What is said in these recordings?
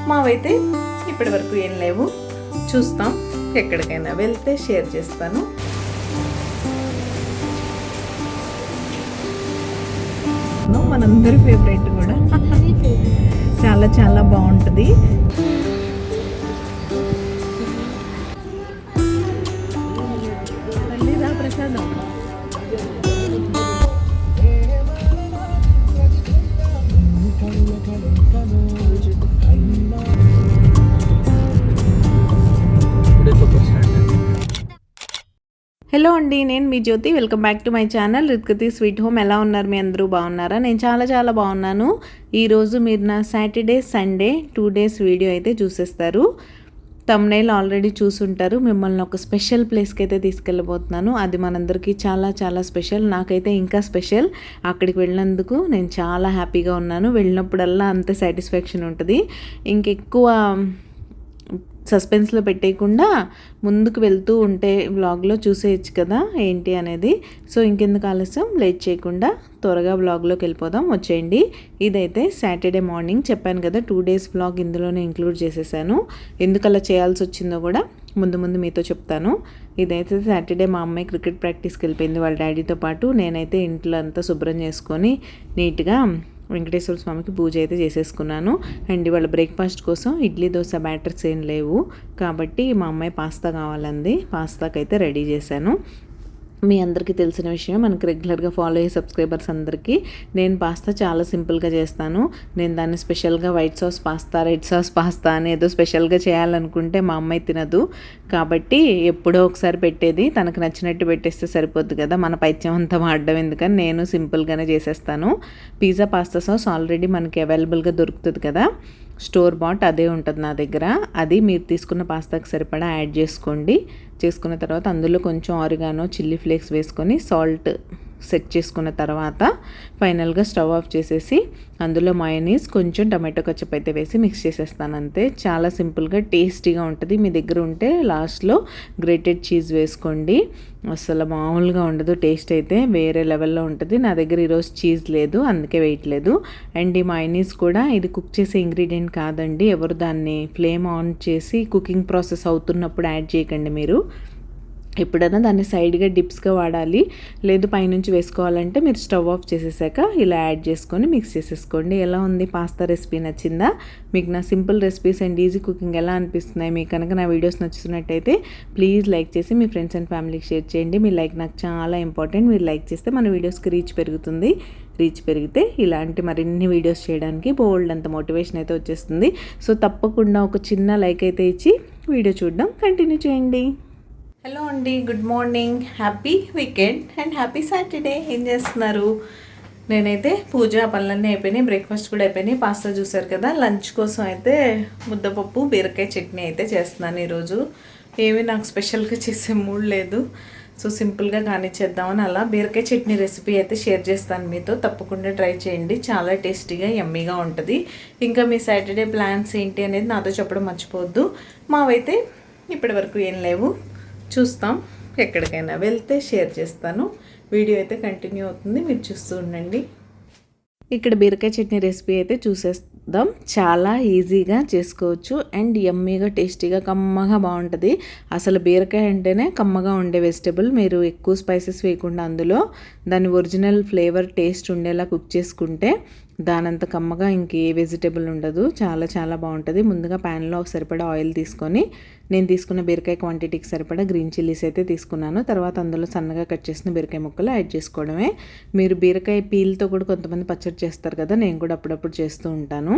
మావైతే ఇప్పటి వరకు ఏం లేవు, చూస్తాం. ఎక్కడికైనా వెళ్తే షేర్ చేస్తాను. మనందరి ఫేవరెట్ కూడా, చాలా చాలా బాగుంటుంది. ప్రసాదం హలో అండి, నేను మీ Jyothi. Welcome back to my channel రిత్కతి స్వీట్ హోమ్. ఎలా ఉన్నారు? మీ అందరూ బాగున్నారా? నేను చాలా చాలా బాగున్నాను. ఈరోజు మీరు నా సాటర్డే సండే 2 days వీడియో అయితే చూసేస్తారు. థంబ్నెయిల్ ఆల్రెడీ చూసుంటారు. మిమ్మల్ని ఒక స్పెషల్ ప్లేస్కి అయితే తీసుకెళ్ళబోతున్నాను. అది మనందరికీ చాలా చాలా స్పెషల్. నాకైతే ఇంకా స్పెషల్. అక్కడికి వెళ్ళినందుకు నేను చాలా హ్యాపీగా ఉన్నాను. వెళ్ళినప్పుడల్లా అంతే సాటిస్ఫాక్షన్ ఉంటుంది. ఇంకెక్కువ సస్పెన్స్లో పెట్టేయకుండా ముందుకు వెళ్తూ ఉంటే వ్లాగ్లో చూసేయచ్చు కదా ఏంటి అనేది. సో ఇంకెందుకు ఆలస్యం, లేట్ చేయకుండా త్వరగా వ్లాగ్లోకి వెళ్ళిపోదాం. వచ్చేయండి. ఇదైతే సాటర్డే మార్నింగ్. చెప్పాను కదా 2 days వ్లాగ్ ఇందులోనే ఇంక్లూడ్ చేసేసాను. ఎందుకు అలా చేయాల్సి వచ్చిందో కూడా ముందు మీతో చెప్తాను. ఇదైతే సాటర్డే మా అమ్మాయి క్రికెట్ ప్రాక్టీస్కి వెళ్ళిపోయింది వాళ్ళ డాడీతో పాటు. నేనైతే ఇంట్లో అంతా శుభ్రం చేసుకొని నీట్గా వెంకటేశ్వర స్వామికి పూజ అయితే చేసేసుకున్నాను. అండ్ ఇవాళ బ్రేక్ఫాస్ట్ కోసం ఇడ్లీ దోశ బ్యాటర్స్ ఏం లేవు కాబట్టి మా అమ్మాయి పాస్తా కావాలంది. పాస్తాకి అయితే రెడీ చేశాను. మీ అందరికీ తెలిసిన విషయం, మనకు రెగ్యులర్గా ఫాలో అయ్యే సబ్స్క్రైబర్స్ అందరికీ నేను పాస్తా చాలా సింపుల్గా చేస్తాను. నేను దాన్ని స్పెషల్గా white sauce pasta, red sauce pasta అని ఏదో స్పెషల్గా చేయాలనుకుంటే మా అమ్మాయి తినదు. కాబట్టి ఎప్పుడో ఒకసారి పెట్టేది, తనకు నచ్చినట్టు పెట్టేస్తే సరిపోద్ది కదా, మన పైత్యం అంతా వాడడం ఎందుకని నేను సింపుల్గానే చేసేస్తాను. పిజ్జా పాస్తా సాస్ ఆల్రెడీ మనకి అవైలబుల్గా దొరుకుతుంది కదా, స్టోర్ బాట్, అదే ఉంటుంది నా దగ్గర. అది మీరు తీసుకున్న పాస్తాకి సరిపడా యాడ్ చేసుకోండి. చేసుకున్న తర్వాత అందులో కొంచెం ఆరిగానో, చిల్లీ ఫ్లేక్స్ వేసుకొని సాల్ట్ సెట్ చేసుకున్న తర్వాత ఫైనల్గా స్టవ్ ఆఫ్ చేసేసి అందులో మయోనీస్, కొంచెం టమాటో కచ్చప్ అయితే వేసి మిక్స్ చేసేస్తాను. అంతే, చాలా సింపుల్గా టేస్టీగా ఉంటుంది. మీ దగ్గర ఉంటే లాస్ట్లో గ్రేటెడ్ చీజ్ వేసుకోండి. అసలు మామూలుగా ఉండదు, టేస్ట్ అయితే వేరే లెవెల్లో ఉంటుంది. నా దగ్గర ఈరోజు చీజ్ లేదు, అందుకే వేయట్లేదు. అండ్ ఈ మయోనీస్ కూడా ఇది కుక్ చేసే ఇంగ్రీడియంట్ కాదండి. ఎవరు దాన్ని ఫ్లేమ్ ఆన్ చేసి కుకింగ్ ప్రాసెస్ అవుతున్నప్పుడు యాడ్ చేయకండి. మీరు ఎప్పుడైనా దాన్ని సైడ్గా డిప్స్గా వాడాలి. లేదు పైనుంచి వేసుకోవాలంటే మీరు స్టవ్ ఆఫ్ చేసేసాక ఇలా యాడ్ చేసుకొని మిక్స్ చేసేసుకోండి. ఎలా ఉంది పాస్తా రెసిపీ? నచ్చిందా మీకు? నా simple recipes and easy cooking ఎలా అనిపిస్తున్నాయి? మీకు కనుక నా వీడియోస్ నచ్చుతున్నట్టయితే ప్లీజ్ లైక్ చేసి మీ ఫ్రెండ్స్ అండ్ ఫ్యామిలీకి షేర్ చేయండి. మీ లైక్ నాకు చాలా ఇంపార్టెంట్. మీరు లైక్ చేస్తే మన వీడియోస్కి రీచ్ పెరుగుతుంది. రీచ్ పెరిగితే ఇలాంటి మరిన్ని వీడియోస్ చేయడానికి బోల్డ్ అంత మోటివేషన్ అయితే వచ్చేస్తుంది. సో తప్పకుండా ఒక చిన్న లైక్ అయితే ఇచ్చి వీడియో చూడడం కంటిన్యూ చేయండి. హలో అండి, good morning, happy weekend and happy Saturday. ఏం చేస్తున్నారు? నేనైతే పూజ పనులన్నీ అయిపోయినాయి, బ్రేక్ఫాస్ట్ కూడా అయిపోయినాయి. పాస్తా చూసారు కదా, లంచ్ కోసం అయితే ముద్దపప్పు బీరకాయ చట్నీ అయితే చేస్తున్నాను ఈరోజు. ఏమీ నాకు స్పెషల్గా చేసే మూడ్ లేదు. సో సింపుల్గా కానిచ్చేద్దామని అలా బీరకాయ చట్నీ రెసిపీ అయితే షేర్ చేస్తాను మీతో. తప్పకుండా ట్రై చేయండి, చాలా టేస్టీగా యమ్మీగా ఉంటుంది. ఇంకా మీ సాటర్డే ప్లాన్స్ ఏంటి అనేది నాతో చెప్పడం మర్చిపోవద్దు. మావైతే ఇప్పటి వరకు ఏం లేవు, చూస్తాం. ఎక్కడికైనా వెళ్తే షేర్ చేస్తాను. వీడియో అయితే కంటిన్యూ అవుతుంది, మీరు చూస్తూ ఉండండి. ఇక్కడ బీరకాయ చట్నీ రెసిపీ అయితే చూసేద్దాం. చాలా ఈజీగా చేసుకోవచ్చు అండ్ యమ్మీగా, టేస్టీగా, కమ్మగా బాగుంటుంది. అసలు బీరకాయ అంటేనే కమ్మగా ఉండే వెజిటబుల్. మీరు ఎక్కువ స్పైసెస్ వేయకుండా అందులో దాని ఒరిజినల్ ఫ్లేవర్ టేస్ట్ ఉండేలా కుక్ చేసుకుంటే దానంత కమ్మగా ఇంకే వెజిటబుల్ ఉండదు. చాలా చాలా బాగుంటుంది. ముందుగా ప్యాన్లో సరిపడా ఆయిల్ తీసుకొని నేను తీసుకున్న బీరకాయ క్వాంటిటీకి సరిపడా గ్రీన్ చిల్లీస్ అయితే తీసుకున్నాను. తర్వాత అందులో సన్నగా కట్ చేసిన బీరకాయ ముక్కలు యాడ్ చేసుకోవడమే. మీరు బీరకాయ పీల్తో కూడా కొంతమంది పచ్చడి చేస్తారు కదా, నేను కూడా అప్పుడప్పుడు చేస్తూ ఉంటాను.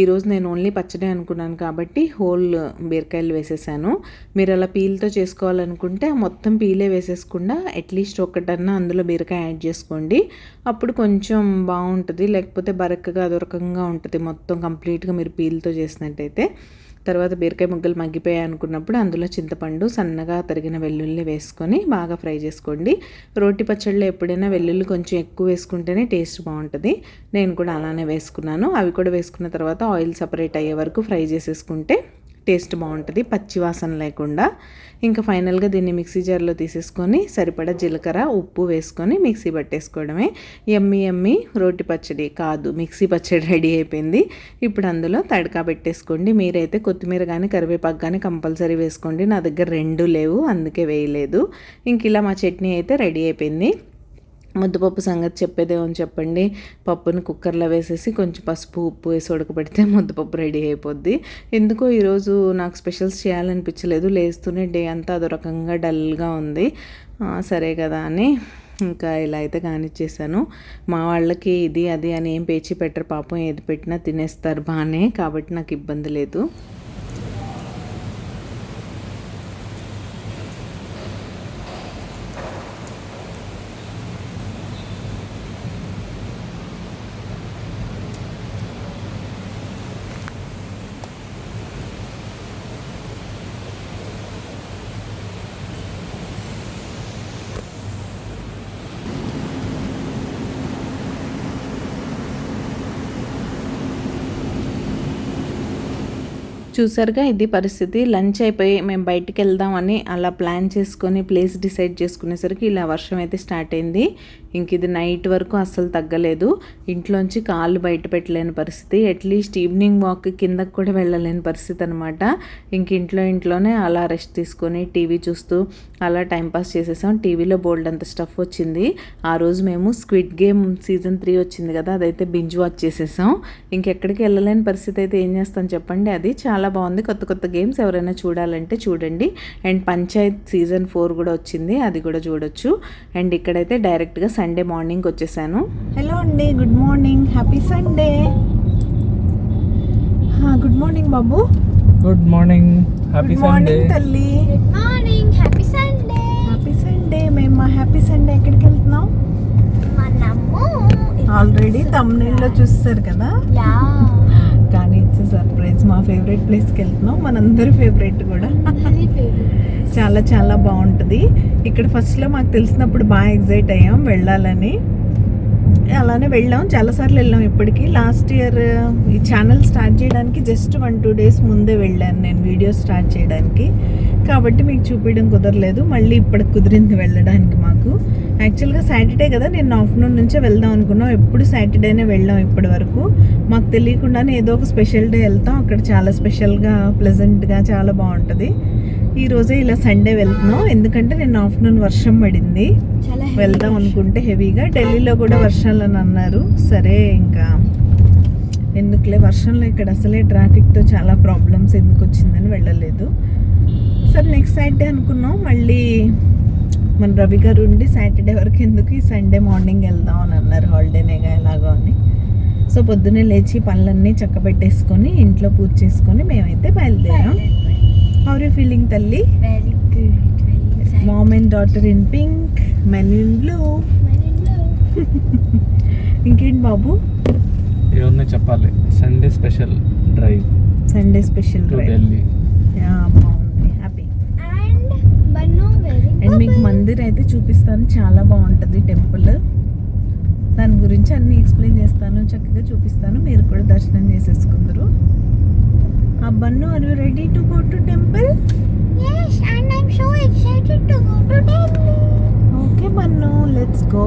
ఈరోజు నేను ఓన్లీ పచ్చడి అనుకున్నాను కాబట్టి హోల్ బీరకాయలు వేసేసాను. మీరు అలా పీల్తో చేసుకోవాలనుకుంటే మొత్తం పీలే వేసేసుకుండా అట్లీస్ట్ ఒకటన్నా అందులో బీరకాయ యాడ్ చేసుకోండి. అప్పుడు కొంచెం బాగుంటుంది. లేకపోతే బరకగా అదొరకంగా ఉంటుంది మొత్తం కంప్లీట్గా మీరు పీల్తో చేసినట్టయితే. తర్వాత బీరకాయ ముక్కలు మగ్గిపోయాయి అనుకున్నప్పుడు అందులో చింతపండు, సన్నగా తరిగిన వెల్లుల్లి వేసుకొని బాగా ఫ్రై చేసుకోండి. రోటి పచ్చడిలో ఎప్పుడైనా వెల్లుల్లి కొంచెం ఎక్కువ వేసుకుంటేనే టేస్ట్ బాగుంటుంది. నేను కూడా అలానే వేసుకున్నాను. అవి కూడా వేసుకున్న తర్వాత ఆయిల్ సపరేట్ అయ్యే వరకు ఫ్రై చేసేసుకుంటే టేస్ట్ బాగుంటుంది, పచ్చి వాసన లేకుండా. ఇంకా ఫైనల్గా దీన్ని మిక్సీ జార్లో తీసేసుకొని సరిపడా జీలకర్ర ఉప్పు వేసుకొని మిక్సీ పట్టేసుకోవడమే. ఎమ్మి ఎమ్మి రోటి పచ్చడి కాదు మిక్సీ పచ్చడి రెడీ అయిపోయింది. ఇప్పుడు అందులో తడకా పెట్టేసుకోండి. మీరైతే కొత్తిమీర కానీ కరివేపాకు కానీ కంపల్సరీ వేసుకోండి. నా దగ్గర 2 లేవు, అందుకే వేయలేదు. ఇంక ఇలా మా చట్నీ అయితే రెడీ అయిపోయింది. ముద్దపప్పు సంగతి చెప్పేదేమని చెప్పండి. పప్పుని కుక్కర్లో వేసేసి కొంచెం పసుపు ఉప్పు వేసి ఉడకబెడితే ముద్దపప్పు రెడీ అయిపోద్ది. ఎందుకో ఈరోజు నాకు స్పెషల్స్ చేయాలనిపించలేదు. లేస్తూనే డే అంతా అదో రకంగా డల్గా ఉంది. సరే కదా అని ఇంకా ఇలా అయితే కానిచ్చేసాను. మా వాళ్ళకి ఇది అది అని ఏం పేచి పెట్టరు పాపం, ఏది పెట్టినా తినేస్తారు బాగానే, కాబట్టి నాకు ఇబ్బంది లేదు. చూసారుగా ఇది పరిస్థితి. లంచ్ అయిపోయి మేము బయటికి వెళ్దామని అలా ప్లాన్ చేసుకొని ప్లేస్ డిసైడ్ చేసుకునేసరికి ఇలా వర్షం అయితే స్టార్ట్ అయింది. ఇంక ఇది నైట్ వరకు అస్సలు తగ్గలేదు. ఇంట్లోంచి కాళ్ళు బయట పెట్టలేని పరిస్థితి, అట్లీస్ట్ ఈవినింగ్ వాక్ కిందకు కూడా వెళ్ళలేని పరిస్థితి అనమాట. ఇంక ఇంట్లోనే అలా రెస్ట్ తీసుకొని టీవీ చూస్తూ అలా టైంపాస్ చేసేసాం. టీవీలో బోల్డ్ అంత స్టఫ్ వచ్చింది. ఆ రోజు మేము స్క్విడ్ గేమ్ సీజన్ 3 వచ్చింది కదా, అదైతే బింజ్ వాచ్ చేసేసాం. ఇంకెక్కడికి వెళ్ళలేని పరిస్థితి అయితే ఏం చేస్తాం చెప్పండి. అది చాలా బాగుంది. కొత్త గేమ్స్ ఎవరైనా చూడాలంటే చూడండి. అండ్ పంచాయత్ సీజన్ 4 కూడా వచ్చింది, అది కూడా చూడొచ్చు. అండ్ ఇక్కడైతే డైరెక్ట్గా సండే మార్నింగ్ వచ్చేసాను. హలో అండి, good morning, happy Sunday. Good morning బాబు. గుడ్ మార్నింగ్, హ్యాపీ సండే తల్లి. Good morning, happy Sunday. Happy Sunday. మేము మా హ్యాపీ సండే ఎక్కడికి వెళ్తున్నాం మనము ఆల్రెడీ తమ్ముళ్ళలో చూస్తారు కదా, యా కానీ ఇట్స్ సర్ప్రైజ్. మా ఫేవరెట్ ప్లేస్కి వెళ్తున్నాం, మనందరి ఫేవరెట్ కూడా. చాలా చాలా బాగుంటుంది ఇక్కడ. ఫస్ట్లో మాకు తెలిసినప్పుడు బాగా ఎగ్జైట్ అయ్యాం వెళ్ళాలని, అలానే వెళ్ళాం, చాలాసార్లు వెళ్ళాం ఇప్పటికీ. లాస్ట్ ఇయర్ ఈ ఛానల్ స్టార్ట్ చేయడానికి జస్ట్ 1-2 డేస్ ముందే వెళ్ళాను నేను వీడియో స్టార్ట్ చేయడానికి, కాబట్టి మీకు చూపించడం కుదరలేదు. మళ్ళీ ఇప్పటికి కుదిరింది వెళ్ళడానికి మాకు. యాక్చువల్గా సాటర్డే కదా, నేను ఆఫ్టర్నూన్ నుంచే వెళ్దాం అనుకున్నాం. ఎప్పుడు సాటర్డేనే వెళ్ళాం ఇప్పటి వరకు. మాకు తెలియకుండానే ఏదో ఒక స్పెషల్ డే వెళ్తాం, అక్కడ చాలా స్పెషల్గా ప్లెజెంట్గా చాలా బాగుంటుంది. ఈరోజే ఇలా సండే వెళ్తున్నాం, ఎందుకంటే నేను ఆఫ్టర్నూన్ వర్షం పడింది. వెళ్దాం అనుకుంటే హెవీగా, ఢిల్లీలో కూడా వర్షాలు అని అన్నారు. సరే ఇంకా ఎందుకులే, వర్షంలో ఇక్కడ అసలే ట్రాఫిక్తో చాలా ప్రాబ్లమ్స్ ఎందుకు వచ్చిందని వెళ్ళలేదు. సరే నెక్స్ట్ సాటర్డే అనుకున్నాం, మళ్ళీ మన రవి గారు ఉండి సాటర్డే వరకు ఎందుకు, ఈ సండే మార్నింగ్ వెళ్దాం అని అన్నారు, హాలిడేనేగా ఎలాగో అని. సో పొద్దున్నే లేచి పనులన్నీ చక్కబెట్టేసుకొని ఇంట్లో పూజ చేసుకొని మేమైతే బయలుదేరాం. హౌ ఆర్ యూ ఫీలింగ్ తల్లి? Very good, very excited. Mom and daughter in pink, men in blue. ఇంకేంటి బాబు? ఏమన్నా చెప్పాలి. Sunday special drive, Sunday special drive Delhi. బాగుంది, happy. And Bannu very and మీకు మందిర్ అయితే చూపిస్తాను, చాలా బాగుంటుంది టెంపుల్. దాని గురించి అన్నీ ఎక్స్ప్లెయిన్ చేస్తాను, చక్కగా చూపిస్తాను, మీరు కూడా దర్శనం చేసేసుకుందరు. Bannu, are you ready to go to temple? yes and I'm so excited to go to Delhi. Okay Bannu, let's go.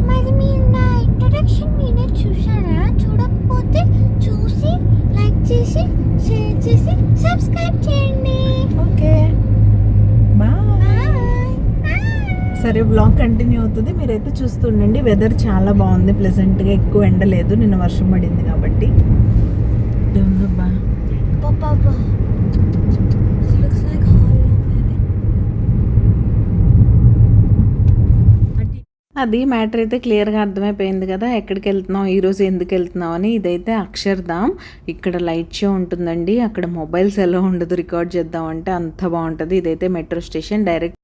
మరి మీరు నా ఇంట్రడక్షన్ వీడియో చూసారా? చూడకపోతే చూసి లైక్ చేసి షేర్ చేసి సబ్స్క్రైబ్ చేయండి. Okay bye. Bye. సరే వ్లాగ్ కంటిన్యూ అవుతుంది, మీరైతే చూస్తుండండి. వెదర్ చాలా బాగుంది, ప్లెజెంట్గా, ఎక్కువ ఎండ లేదు, నిన్న వర్షం పడింది కాబట్టి. బా Papa. This looks like Hall of Heaven. అది మ్యాటర్ అయితే క్లియర్గా అర్థమైపోయింది కదా, ఎక్కడికి వెళ్తున్నాం, ఈరోజు ఎందుకు వెళ్తున్నాం అని. ఇదైతే అక్షర్ధామ్. ఇక్కడ లైట్ షో ఉంటుందండి, అక్కడ మొబైల్స్ ఎలా ఉండదు, రికార్డ్ చేద్దామంటే అంత బాగుంటుంది. ఇదైతే మెట్రో స్టేషన్, డైరెక్ట్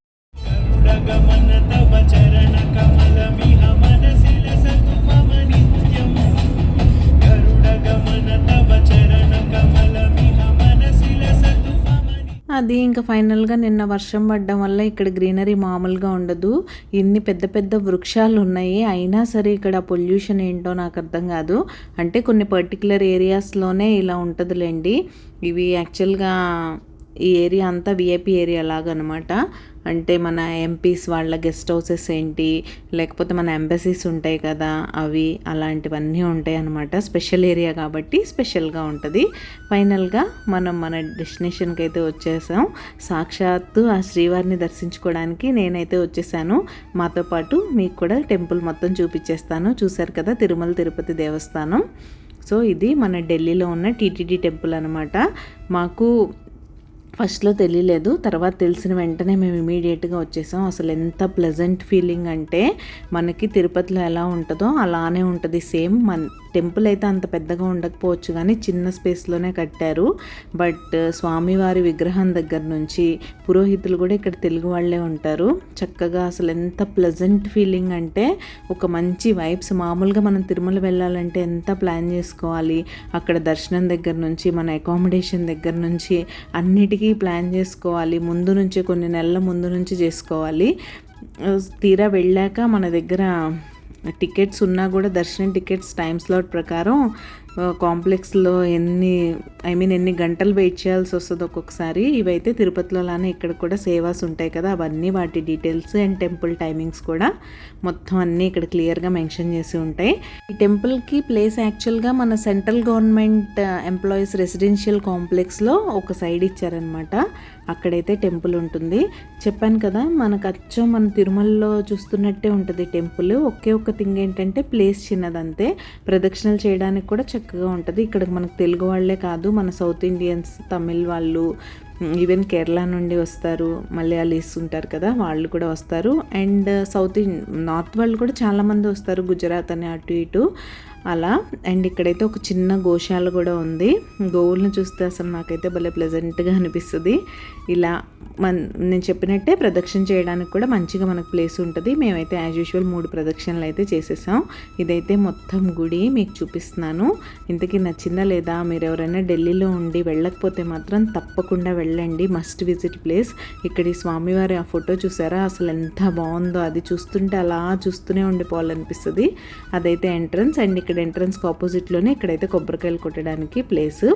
అది ఇంకా ఫైనల్గా నిన్న వర్షం పడడం వల్ల ఇక్కడ గ్రీనరీ మామూలుగా ఉండదు. ఇన్ని పెద్ద పెద్ద వృక్షాలు ఉన్నాయి, అయినా సరే ఇక్కడ పొల్యూషన్ ఏంటో నాకు అర్థం కాదు. అంటే కొన్ని పర్టికులర్ ఏరియాస్లోనే ఇలా ఉంటుందిలేండి. ఇవి యాక్చువల్గా ఈ ఏరియా అంతా విఐపి ఏరియా లాగా అనమాట. అంటే మన ఎంపీస్ వాళ్ళ గెస్ట్ హౌసెస్ ఏంటి, లేకపోతే మన ఎంబసీస్ ఉంటాయి కదా అవి, అలాంటివన్నీ ఉంటాయి అన్నమాట. స్పెషల్ ఏరియా కాబట్టి స్పెషల్గా ఉంటుంది. ఫైనల్గా మనం మన డెస్టినేషన్కి అయితే వచ్చేసాం. సాక్షాత్తు ఆ శ్రీవారిని దర్శించుకోవడానికి నేనైతే వచ్చేసాను. మాతో పాటు మీకు కూడా టెంపుల్ మొత్తం చూపించేస్తాను. చూశారు కదా తిరుమల తిరుపతి దేవస్థానం. సో ఇది మన ఢిల్లీలో ఉన్న టీటీడీ టెంపుల్ అనమాట. మాకు ఫస్ట్లో తెలియలేదు, తర్వాత తెలిసిన వెంటనే మేము ఇమీడియట్గా వచ్చేసాం. అసలు ఎంత ప్లెజెంట్ ఫీలింగ్ అంటే మనకి తిరుపతిలో ఎలా ఉంటుందో అలానే ఉంటుంది సేమ్. మన టెంపుల్ అయితే అంత పెద్దగా ఉండకపోవచ్చు కానీ చిన్న స్పేస్లోనే కట్టారు. బట్ స్వామివారి విగ్రహం దగ్గర నుంచి పురోహితులు కూడా ఇక్కడ తెలుగు వాళ్ళే ఉంటారు. చక్కగా అసలు ఎంత ప్లెజెంట్ ఫీలింగ్ అంటే ఒక మంచి వైబ్స్. మామూలుగా మనం తిరుమల వెళ్ళాలంటే ఎంత ప్లాన్ చేసుకోవాలి, అక్కడ దర్శనం దగ్గర నుంచి మన అకామిడేషన్ దగ్గర నుంచి అన్నిటికీ ప్లాన్ చేసుకోవాలి. ముందు నుంచే కొన్ని నెలల ముందు నుంచి చేసుకోవాలి. తీరా వెళ్ళాక మన దగ్గర టికెట్స్ ఉన్నా కూడా దర్శనం టికెట్స్ టైం స్లాట్ ప్రకారం కాంప్లెక్స్లో ఎన్ని గంటలు వెయిట్ చేయాల్సి వస్తుంది ఒక్కొక్కసారి. ఇవైతే తిరుపతిలోలానే ఇక్కడ కూడా సేవాస్ ఉంటాయి కదా, అవన్నీ వాటి డీటెయిల్స్ అండ్ టెంపుల్ టైమింగ్స్ కూడా మొత్తం అన్నీ ఇక్కడ క్లియర్గా మెన్షన్ చేసి ఉంటాయి. ఈ టెంపుల్కి ప్లేస్ యాక్చువల్గా మన సెంట్రల్ గవర్నమెంట్ ఎంప్లాయీస్ రెసిడెన్షియల్ కాంప్లెక్స్లో ఒక సైడ్ ఇచ్చారనమాట. అక్కడైతే టెంపుల్ ఉంటుంది. చెప్పాను కదా మనకు అచ్చం మన తిరుమలలో చూస్తున్నట్టే ఉంటుంది టెంపుల్. ఒకే ఒక్క థింగ్ ఏంటంటే ప్లేస్ చిన్నదంతే. ప్రదక్షిణలు చేయడానికి కూడా చక్కగా ఉంటుంది. ఇక్కడ మనకు తెలుగు వాళ్ళే కాదు, మన సౌత్ ఇండియన్స్, తమిళ్ వాళ్ళు, ఈవెన్ కేరళ నుండి వస్తారు, మలయాళీస్ ఉంటారు కదా వాళ్ళు కూడా వస్తారు. అండ్ నార్త్ వాళ్ళు కూడా చాలామంది వస్తారు, గుజరాత్ అని అటు ఇటు అలా. అండ్ ఇక్కడైతే ఒక చిన్న గోశాల కూడా ఉంది. గోవులను చూస్తే అసలు నాకైతే భలే ప్లెజెంట్గా అనిపిస్తుంది. ఇలా నేను చెప్పినట్టే ప్రదక్షిణ చేయడానికి కూడా మంచిగా మనకు ప్లేస్ ఉంటుంది. మేమైతే యాజ్ యూజువల్ 3 ప్రదక్షిణలు అయితే చేసేసాం. ఇదైతే మొత్తం గుడి మీకు చూపిస్తున్నాను. ఇంతకీ నచ్చిందా లేదా? మీరు ఎవరైనా ఢిల్లీలో ఉండి వెళ్ళకపోతే మాత్రం తప్పకుండా వెళ్ళండి. Must visit place. ఇక్కడ ఈ స్వామివారి ఆ ఫోటో చూసారా, అసలు ఎంత బాగుందో. అది చూస్తుంటే అలా చూస్తూనే ఉండిపోవాలనిపిస్తుంది. అదైతే ఎంట్రన్స్. అండ్ ఇక్కడ ఎంట్రన్స్కి ఆపోజిట్లోనే ఇక్కడైతే కొబ్బరికాయలు కొట్టడానికి ప్లేస్.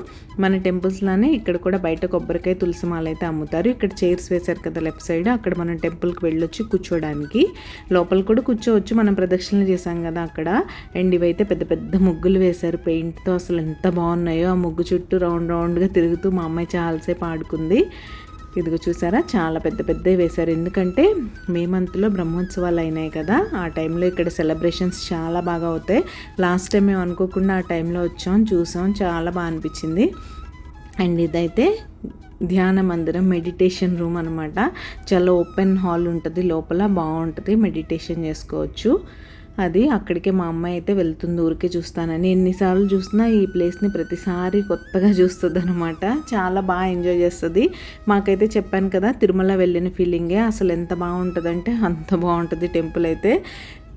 మన టెంపుల్స్లోనే ఇక్కడ కూడా బయట కొబ్బరికాయ తులసి మాల అయితే అమ్ముతారు. ఇక్కడ చైర్స్ వేశారు కదా లెఫ్ట్ సైడ్, అక్కడ మనం టెంపుల్కి వెళ్ళొచ్చి కూర్చోడానికి. లోపల కూడా కూర్చోవచ్చు, మనం ప్రదక్షిణలు చేసాం కదా అక్కడ. అండ్ ఇవైతే పెద్ద పెద్ద ముగ్గులు వేశారు పెయింట్తో. అసలు ఎంత బాగున్నాయో. ఆ ముగ్గు చుట్టూ రౌండ్గా తిరుగుతూ మా అమ్మాయి చాలాసేపు ఆడుకుంది. ఇదిగో చూసారా, చాలా పెద్ద పెద్దవి వేశారు. ఎందుకంటే మే మంత్లో బ్రహ్మోత్సవాలు అయినాయి కదా, ఆ టైంలో ఇక్కడ సెలబ్రేషన్స్ చాలా బాగా అవుతాయి. లాస్ట్ టైం మేము అనుకోకుండా ఆ టైంలో చూసాం, చాలా బాగా అనిపించింది. అండ్ ఇదైతే ధ్యాన మందిరం, మెడిటేషన్ రూమ్ అనమాట. చాలా ఓపెన్ హాల్ ఉంటుంది లోపల, బాగుంటుంది, మెడిటేషన్ చేసుకోవచ్చు. అది అక్కడికే మా అమ్మాయి అయితే వెళ్తుంది, ఊరికే చూస్తానని. ఎన్నిసార్లు చూసినా ఈ ప్లేస్ని ప్రతిసారి కొత్తగా చూస్తుంది అనమాట. చాలా బాగా ఎంజాయ్ చేస్తుంది. మాకైతే చెప్పాను కదా తిరుమల వెళ్ళిన ఫీలింగే. అసలు ఎంత బాగుంటుందంటే అంత బాగుంటుంది టెంపుల్ అయితే.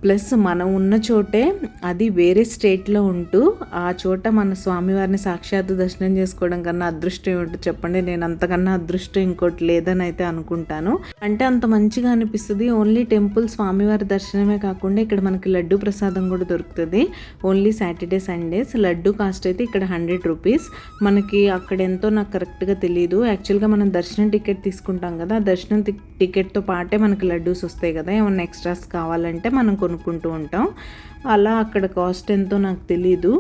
ప్లస్ మనం ఉన్న చోటే, అది వేరే స్టేట్లో ఉంటూ ఆ చోట మన స్వామివారిని సాక్షాత్తు దర్శనం చేసుకోవడం కన్నా అదృష్టం ఏమిటో చెప్పండి. నేను అంతకన్నా అదృష్టం ఇంకోటి లేదని అయితే అనుకుంటాను. అంటే అంత మంచిగా అనిపిస్తుంది. ఓన్లీ టెంపుల్ స్వామివారి దర్శనమే కాకుండా ఇక్కడ మనకి లడ్డు ప్రసాదం కూడా దొరుకుతుంది. Only Saturday Sundays. Laddu cost అయితే ఇక్కడ 100 రూపీస్. మనకి అక్కడ ఎంతో నాకు కరెక్ట్గా తెలియదు. యాక్చువల్గా మనం దర్శనం టికెట్ తీసుకుంటాం కదా, దర్శనం టికెట్తో పాటే మనకి లడ్డూస్ వస్తాయి కదా, ఏమన్నా ఎక్స్ట్రాస్ కావాలంటే మనం కొనుక్కుంటూ ఉంటాం. అలా అక్కడ కాస్ట్ ఎంతో నాకు తెలీదు.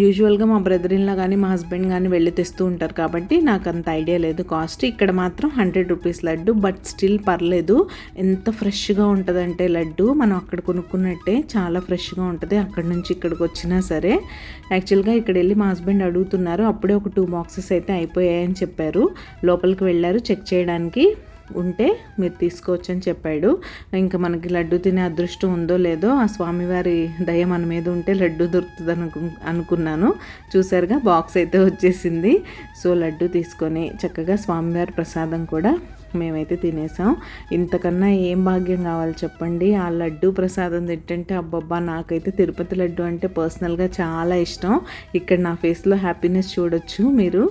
యూజువల్గా మా బ్రదర్ ఇన్లా కానీ మా హస్బెండ్ కానీ వెళ్ళి తెస్తూ ఉంటారు కాబట్టి నాకు అంత ఐడియా లేదు కాస్ట్. ఇక్కడ మాత్రం 100 రూపీస్ లడ్డు. బట్ స్టిల్ పర్లేదు. ఎంత ఫ్రెష్గా ఉంటుందంటే లడ్డు మనం అక్కడ కొనుక్కున్నట్టే చాలా ఫ్రెష్గా ఉంటుంది. అక్కడి నుంచి ఇక్కడికి వచ్చినా సరే. యాక్చువల్గా ఇక్కడ వెళ్ళి మా హస్బెండ్ అడుగుతున్నారు, అప్పుడే ఒక 2 బాక్సెస్ అయితే అయిపోయాయని చెప్పారు. లోపలికి వెళ్ళారు చెక్ చేయడానికి, ఉంటే మీరు తీసుకోవచ్చు అని చెప్పాడు. ఇంకా మనకి లడ్డు తినే అదృష్టం ఉందో లేదో, ఆ స్వామివారి దయ మన మీద ఉంటే లడ్డు దొరుకుతుంది అనుకున్నాను. చూసారుగా బాక్స్ అయితే వచ్చేసింది. సో లడ్డు తీసుకొని చక్కగా స్వామివారి ప్రసాదం కూడా మేమైతే తినేసాం. ఇంతకన్నా ఏం భాగ్యం కావాలి చెప్పండి. ఆ లడ్డు ప్రసాదం తింటుంటే అబ్బబ్బా, నాకైతే తిరుపతి లడ్డు అంటే పర్సనల్గా చాలా ఇష్టం. ఇక్కడ నా ఫేస్లో హ్యాపీనెస్ చూడొచ్చు మీరు.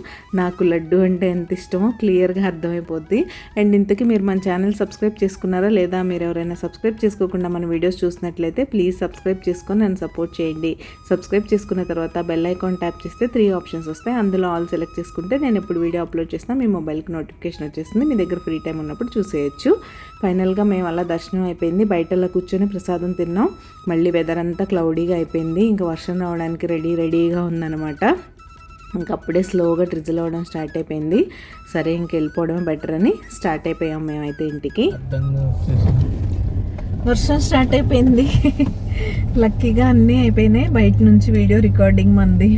నాకు లడ్డు అంటే ఎంత ఇష్టమో క్లియర్గా అర్థమైపోద్ది. అండ్ ఇంతకీ మీరు మన ఛానల్ సబ్స్క్రైబ్ చేసుకున్నారా లేదా? మీరు ఎవరైనా సబ్స్క్రైబ్ చేసుకోకుండా మన వీడియోస్ చూసినట్లయితే ప్లీజ్ సబ్స్క్రైబ్ చేసుకొని నన్ను సపోర్ట్ చేయండి. సబ్స్క్రైబ్ చేసుకున్న తర్వాత బెల్ ఐకాన్ ట్యాప్ చేస్తే 3 ఆప్షన్స్ వస్తాయి. అందులో ఆల్ సెలెక్ట్ చేసుకుంటే నేను ఎప్పుడు వీడియో అప్లోడ్ చేసినా మీ మొబైల్కి నోటిఫికేషన్ వచ్చేస్తుంది. మీ దగ్గర ఫ్రీ టైం ఉన్నప్పుడు చూసేయచ్చు. ఫైనల్గా మేము అలా దర్శనం అయిపోయింది. బయటలో కూర్చొని ప్రసాదం తిన్నాం. మళ్ళీ వెదర్ అంతా క్లౌడీగా అయిపోయింది. ఇంకా వర్షం రావడానికి రెడీగా ఉందన్నమాట. ఇంకప్పుడే స్లోగా ట్రిజిల్ అవ్వడం స్టార్ట్ అయిపోయింది. సరే ఇంక వెళ్ళిపోవడం బెటర్ అని స్టార్ట్ అయిపోయాం మేమైతే ఇంటికి. వర్షం స్టార్ట్ అయిపోయింది. లక్కీగా అన్నీ అయిపోయినాయి. బయట నుంచి వీడియో రికార్డింగ్ మంది.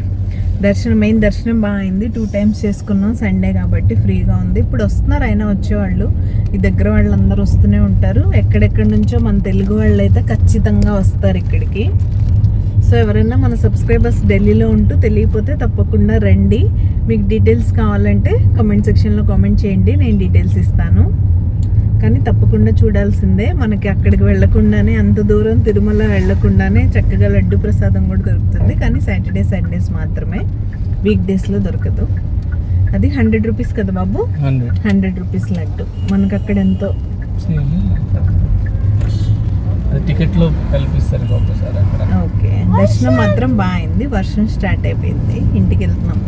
మెయిన్ దర్శనం బాగా అయింది. 2 టైమ్స్ చేసుకున్నాం. సండే కాబట్టి ఫ్రీగా ఉంది. ఇప్పుడు వస్తున్నారు అయినా వచ్చేవాళ్ళు. ఈ దగ్గర వాళ్ళందరూ వస్తూనే ఉంటారు. ఎక్కడెక్కడి నుంచో మన తెలుగు వాళ్ళు అయితే ఖచ్చితంగా వస్తారు ఇక్కడికి. సో ఎవరైనా మన సబ్స్క్రైబర్స్ ఢిల్లీలో ఉంటూ తెలియకపోతే తప్పకుండా రండి. మీకు డీటెయిల్స్ కావాలంటే కామెంట్ సెక్షన్లో కామెంట్ చేయండి, నేను డీటెయిల్స్ ఇస్తాను. కానీ తప్పకుండా చూడాల్సిందే. మనకి అక్కడికి వెళ్ళకుండానే, అంత దూరం తిరుమల వెళ్ళకుండానే చక్కగా లడ్డు ప్రసాదం కూడా దొరుకుతుంది. కానీ సాటర్డే సండేస్ మాత్రమే, వీక్ డేస్లో దొరకదు. అది 100 రూపీస్ కదా బాబు? 100 రూపీస్ లడ్డు. మనకు అక్కడ ఎంతో టికెట్లో కల్పిస్తారు ఒక్కొక్కసారి అక్కడ. ఓకే, దర్శనం మాత్రం బాగా అయింది. వర్షం స్టార్ట్ అయిపోయింది. ఇంటికి వెళ్తున్నాం.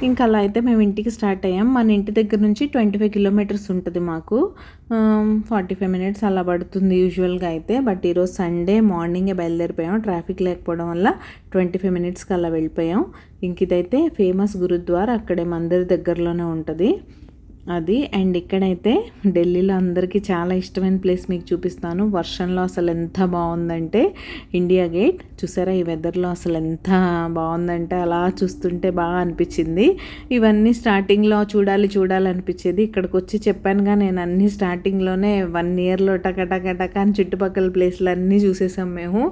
ఇంకా అలా అయితే మేము ఇంటికి స్టార్ట్ అయ్యాం. మన ఇంటి దగ్గర నుంచి 25 కిలోమీటర్స్ ఉంటుంది మాకు. 45 మినిట్స్ అలా పడుతుంది యూజువల్గా అయితే. బట్ ఈరోజు సండే మార్నింగే బయలుదేరిపోయాం. ట్రాఫిక్ లేకపోవడం వల్ల 25 మినిట్స్కి అలా వెళ్ళిపోయాం. ఇంక ఇదైతే ఫేమస్ గురుద్వారా, అక్కడే మందిర్ దగ్గరలోనే ఉంటుంది అది. అండ్ ఇక్కడైతే ఢిల్లీలో అందరికీ చాలా ఇష్టమైన ప్లేస్ మీకు చూపిస్తాను. వర్షంలో అసలు ఎంత బాగుందంటే ఇండియా గేట్ చూసారా? ఈ వెదర్లో అసలు ఎంత బాగుందంటే అలా చూస్తుంటే బాగా అనిపించింది. ఇవన్నీ స్టార్టింగ్లో చూడాలనిపించేది. ఇక్కడికి వచ్చి చెప్పానుగా నేను, అన్నీ స్టార్టింగ్లోనే 1 ఇయర్లో టక అని చుట్టుపక్కల ప్లేస్లు అన్నీ చూసేసాం మేము.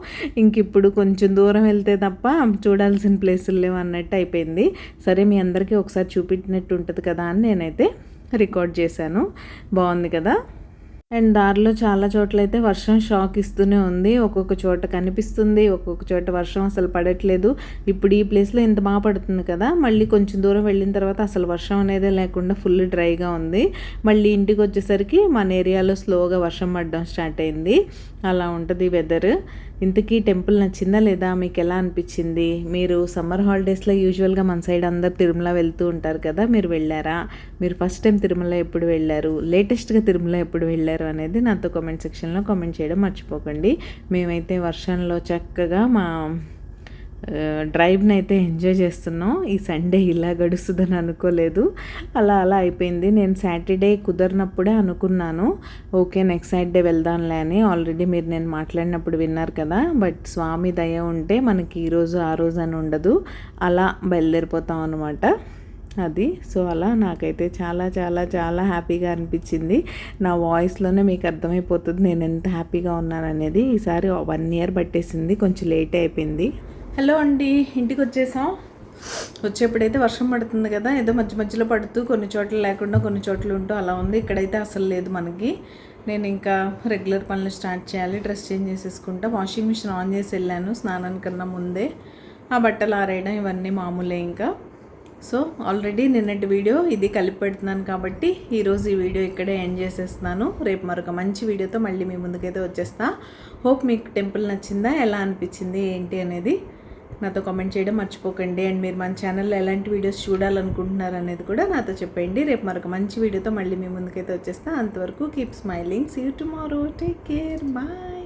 ఇంక ఇప్పుడు కొంచెం దూరం వెళ్తే తప్ప చూడాల్సిన ప్లేసులు లేవు అన్నట్టు అయిపోయింది. సరే మీ అందరికీ ఒకసారి చూపించినట్టు ఉంటుంది కదా అని నేనైతే రికార్డ్ చేశాను. బాగుంది కదా? అండ్ దారిలో చాలా చోట్లయితే వర్షం షాక్ ఇస్తూనే ఉంది. ఒక్కొక్క చోట కనిపిస్తుంది, ఒక్కొక్క చోట వర్షం అసలు పడట్లేదు. ఇప్పుడు ఈ ప్లేస్లో ఇంత బాగా పడుతుంది కదా, మళ్ళీ కొంచెం దూరం వెళ్ళిన తర్వాత అసలు వర్షం అనేదే లేకుండా ఫుల్ డ్రైగా ఉంది. మళ్ళీ ఇంటికి వచ్చేసరికి మన ఏరియాలో స్లోగా వర్షం పడడం స్టార్ట్ అయింది. అలా ఉంటుంది వెదర్. ఇంతకీ టెంపుల్ నచ్చిందా లేదా? మీకు ఎలా అనిపించింది? మీరు సమ్మర్ హాలిడేస్లో యూజువల్గా మన సైడ్ అందరు తిరుమల వెళ్తూ ఉంటారు కదా, మీరు వెళ్ళారా? మీరు ఫస్ట్ టైం తిరుమల ఎప్పుడు వెళ్ళారు? లేటెస్ట్గా తిరుమల ఎప్పుడు వెళ్ళారు అనేది నాతో కామెంట్ సెక్షన్లో కామెంట్ చేయడం మర్చిపోకండి. మేమైతే వర్షంలో చక్కగా మా డ్రైవ్ని అయితే ఎంజాయ్ చేస్తున్నాం. ఈ సండే ఇలా గడుస్తుందని అనుకోలేదు. అలా అయిపోయింది. నేను సాటర్డే కుదరినప్పుడే అనుకున్నాను ఓకే నెక్స్ట్ సాటర్డే వెళ్దాంలే అని. ఆల్రెడీ మీరు నేను మాట్లాడినప్పుడు విన్నారు కదా. బట్ స్వామి దయ ఉంటే మనకి ఈరోజు ఆ రోజు అని ఉండదు. అలా బయలుదేరిపోతాం అనమాట అది. సో అలా నాకైతే చాలా చాలా చాలా హ్యాపీగా అనిపించింది. నా వాయిస్లోనే మీకు అర్థమైపోతుంది నేను ఎంత హ్యాపీగా ఉన్నాను అనేది. ఈసారి 1 ఇయర్ పట్టేసింది, కొంచెం లేట్ అయిపోయింది. హలో అండి, ఇంటికి వచ్చేసాం. వచ్చేప్పుడైతే వర్షం పడుతుంది కదా, ఏదో మధ్యలో పడుతూ కొన్ని చోట్ల లేకుండా కొన్ని చోట్ల ఉంటూ అలా ఉంది. ఇక్కడైతే అసలు లేదు మనకి. నేను ఇంకా రెగ్యులర్ పనులు స్టార్ట్ చేయాలి. డ్రెస్ చేంజ్ చేసేసుకుంటా. వాషింగ్ మిషన్ ఆన్ చేసి వెళ్ళాను స్నానానికన్నా ముందే. ఆ బట్టలు ఆరేయడం ఇవన్నీ మామూలే ఇంకా. సో ఆల్రెడీ నిన్నటి వీడియో ఇది కలిపి పెడుతున్నాను కాబట్టి ఈరోజు ఈ వీడియో ఇక్కడే ఎండ్ చేసేస్తున్నాను. రేపు మరొక మంచి వీడియోతో మళ్ళీ మీ ముందుకైతే వచ్చేస్తా. హోప్ మీకు టెంపుల్ నచ్చిందా, ఎలా అనిపించింది ఏంటి అనేది నాతో కామెంట్ చేయడం మర్చిపోకండి. అండ్ మీరు మన ఛానల్లో ఎలాంటి వీడియోస్ చూడాలనుకుంటున్నారు అనేది కూడా నాతో చెప్పండి. రేపు మరొక మంచి వీడియోతో మళ్ళీ మీ ముందుకైతే వచ్చేస్తా. అంతవరకు keep smiling. See you tomorrow. Take care. Bye.